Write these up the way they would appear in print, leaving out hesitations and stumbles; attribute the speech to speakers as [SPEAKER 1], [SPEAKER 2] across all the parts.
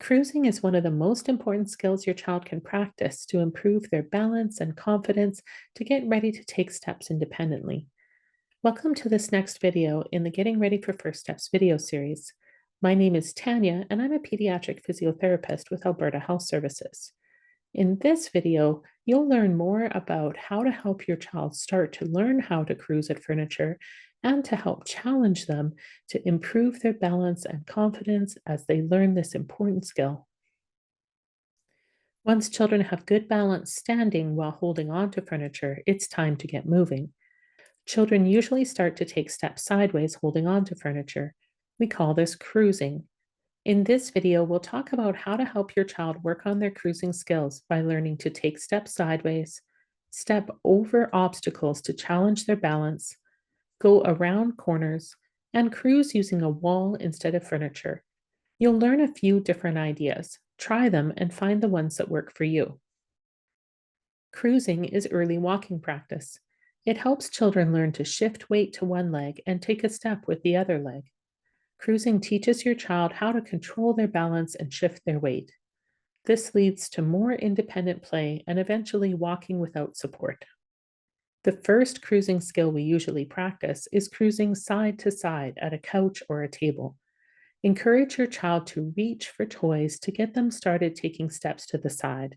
[SPEAKER 1] Cruising is one of the most important skills your child can practice to improve their balance and confidence to get ready to take steps independently. Welcome to this next video in the Getting Ready for First Steps video series. My name is Tanya, and I'm a pediatric physiotherapist with Alberta Health Services. In this video, you'll learn more about how to help your child start to learn how to cruise at furniture and to help challenge them to improve their balance and confidence as they learn this important skill. Once children have good balance standing while holding on to furniture, it's time to get moving. Children usually start to take steps sideways holding on to furniture. We call this cruising. In this video, we'll talk about how to help your child work on their cruising skills by learning to take steps sideways, step over obstacles to challenge their balance, go around corners, and cruise using a wall instead of furniture. You'll learn a few different ideas. Try them and find the ones that work for you. Cruising is early walking practice. It helps children learn to shift weight to one leg and take a step with the other leg. Cruising teaches your child how to control their balance and shift their weight. This leads to more independent play and eventually walking without support. The first cruising skill we usually practice is cruising side to side at a couch or a table. Encourage your child to reach for toys to get them started taking steps to the side.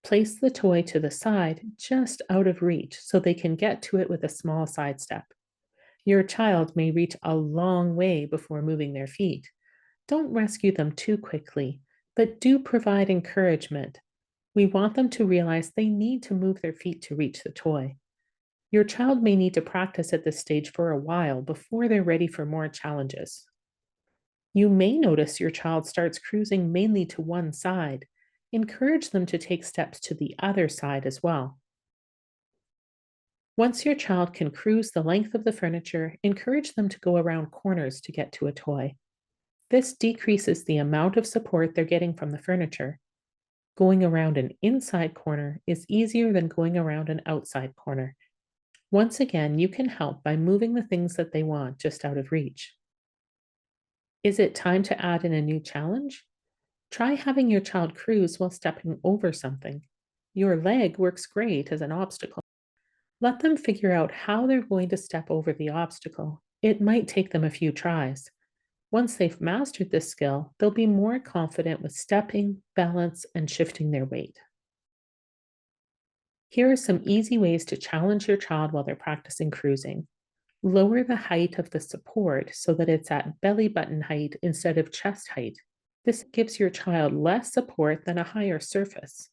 [SPEAKER 1] Place the toy to the side just out of reach so they can get to it with a small side step. Your child may reach a long way before moving their feet. Don't rescue them too quickly, but do provide encouragement. We want them to realize they need to move their feet to reach the toy. Your child may need to practice at this stage for a while before they're ready for more challenges. You may notice your child starts cruising mainly to one side. Encourage them to take steps to the other side as well. Once your child can cruise the length of the furniture, encourage them to go around corners to get to a toy. This decreases the amount of support they're getting from the furniture. Going around an inside corner is easier than going around an outside corner. Once again, you can help by moving the things that they want just out of reach. Is it time to add in a new challenge? Try having your child cruise while stepping over something. Your leg works great as an obstacle. Let them figure out how they're going to step over the obstacle. It might take them a few tries. Once they've mastered this skill, they'll be more confident with stepping, balance, and shifting their weight. Here are some easy ways to challenge your child while they're practicing cruising. Lower the height of the support so that it's at belly button height instead of chest height. This gives your child less support than a higher surface.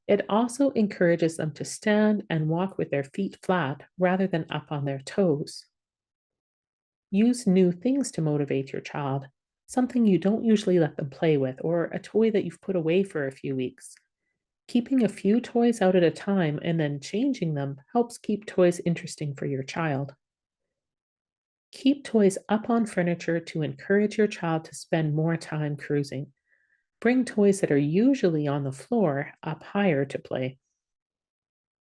[SPEAKER 1] It also encourages them to stand and walk with their feet flat rather than up on their toes. Use new things to motivate your child, something you don't usually let them play with, or a toy that you've put away for a few weeks. Keeping a few toys out at a time and then changing them helps keep toys interesting for your child. Keep toys up on furniture to encourage your child to spend more time cruising. Bring toys that are usually on the floor up higher to play.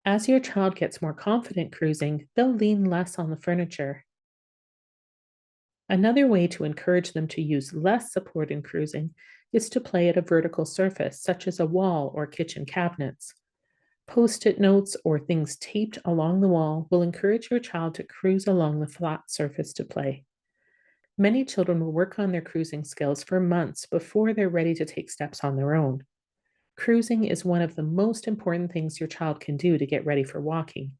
[SPEAKER 1] As your child gets more confident cruising, they'll lean less on the furniture. Another way to encourage them to use less support in cruising is to play at a vertical surface, such as a wall or kitchen cabinets. Post-it notes or things taped along the wall will encourage your child to cruise along the flat surface to play. Many children will work on their cruising skills for months before they're ready to take steps on their own. Cruising is one of the most important things your child can do to get ready for walking.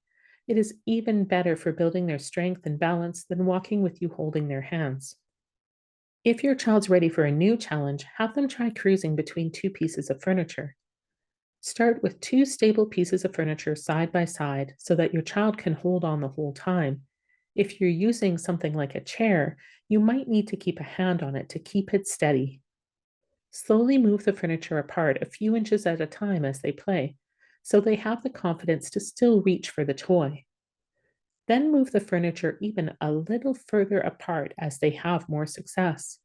[SPEAKER 1] It is even better for building their strength and balance than walking with you holding their hands. If your child's ready for a new challenge, have them try cruising between two pieces of furniture. Start with two stable pieces of furniture side by side so that your child can hold on the whole time. If you're using something like a chair, you might need to keep a hand on it to keep it steady. Slowly move the furniture apart a few inches at a time as they play, so they have the confidence to still reach for the toy. Then move the furniture even a little further apart as they have more success.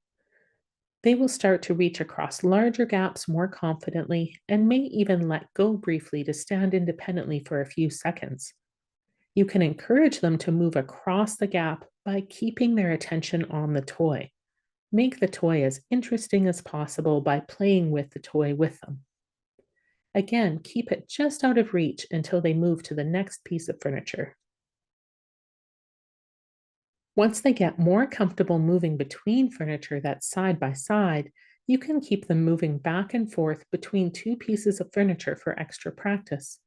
[SPEAKER 1] They will start to reach across larger gaps more confidently and may even let go briefly to stand independently for a few seconds. You can encourage them to move across the gap by keeping their attention on the toy. Make the toy as interesting as possible by playing with the toy with them. Again, keep it just out of reach until they move to the next piece of furniture. Once they get more comfortable moving between furniture that's side by side, you can keep them moving back and forth between two pieces of furniture for extra practice.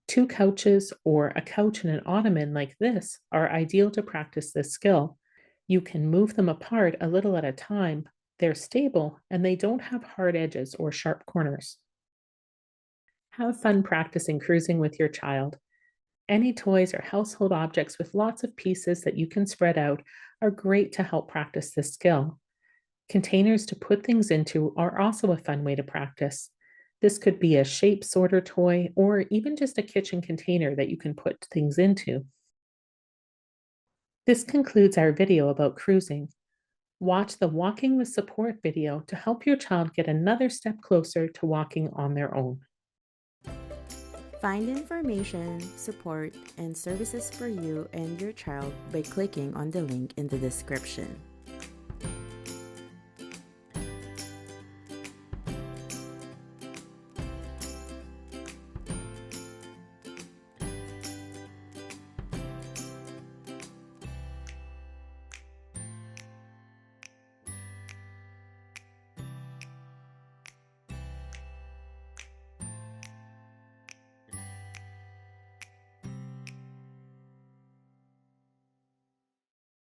[SPEAKER 1] Two couches or a couch and an ottoman like this are ideal to practice this skill. You can move them apart a little at a time. They're stable and they don't have hard edges or sharp corners. Have fun practicing cruising with your child. Any toys or household objects with lots of pieces that you can spread out are great to help practice this skill. Containers to put things into are also a fun way to practice. This could be a shape sorter toy or even just a kitchen container that you can put things into. This concludes our video about cruising. Watch the Walking with Support video to help your child get another step closer to walking on their own.
[SPEAKER 2] Find information, support, and services for you and your child by clicking on the link in the description.